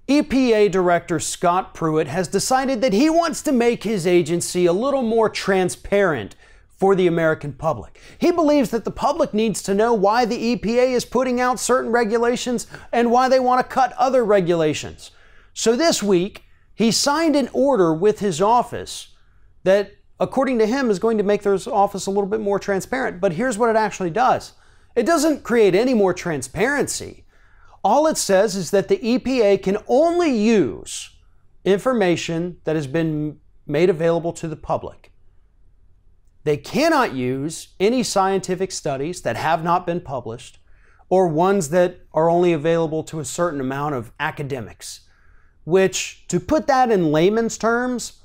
EPA Director Scott Pruitt has decided that he wants to make his agency a little more transparent for the American public. He believes that the public needs to know why the EPA is putting out certain regulations and why they want to cut other regulations. So this week, he signed an order with his office that, according to him, is going to make their office a little bit more transparent. But here's what it actually does. It doesn't create any more transparency. All it says is that the EPA can only use information that has been made available to the public. They cannot use any scientific studies that have not been published or ones that are only available to a certain amount of academics, which, to put that in layman's terms,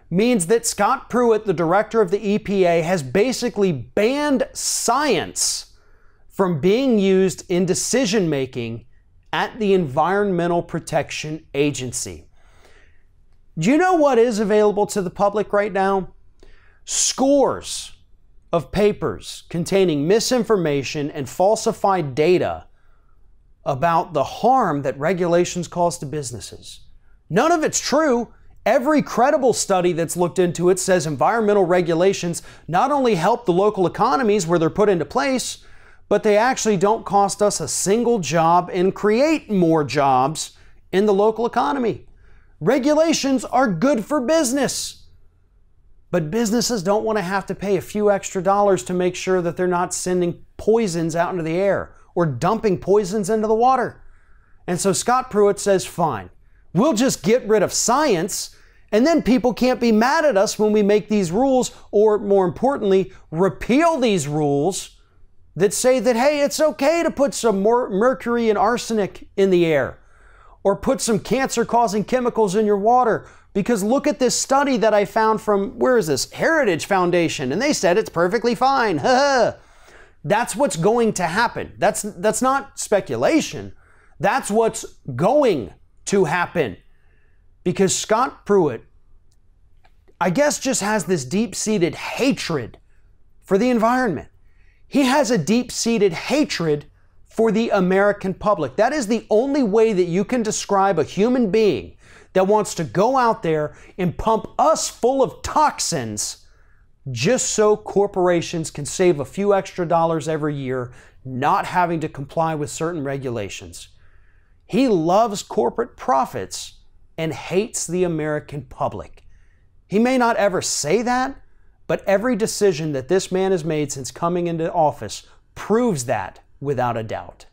means that Scott Pruitt, the director of the EPA, has basically banned science from being used in decision-making at the Environmental Protection Agency. Do you know what is available to the public right now? Scores of papers containing misinformation and falsified data about the harm that regulations cause to businesses. None of it's true. Every credible study that's looked into it says environmental regulations not only help the local economies where they're put into place, but they actually don't cost us a single job and create more jobs in the local economy. Regulations are good for business, but businesses don't want to have to pay a few extra dollars to make sure that they're not sending poisons out into the air or dumping poisons into the water. And so Scott Pruitt says, fine, we'll just get rid of science, and then people can't be mad at us when we make these rules, or more importantly, repeal these rules that say that, hey, it's okay to put some more mercury and arsenic in the air or put some cancer-causing chemicals in your water. Because look at this study that I found from, where is this? Heritage Foundation, and they said it's perfectly fine. That's what's going to happen. That's not speculation. That's what's going to happen. Because Scott Pruitt, I guess, just has this deep-seated hatred for the environment. He has a deep-seated hatred for the American public. That is the only way that you can describe a human being that wants to go out there and pump us full of toxins just so corporations can save a few extra dollars every year, not having to comply with certain regulations. He loves corporate profits and hates the American public. He may not ever say that, but every decision that this man has made since coming into office proves that without a doubt.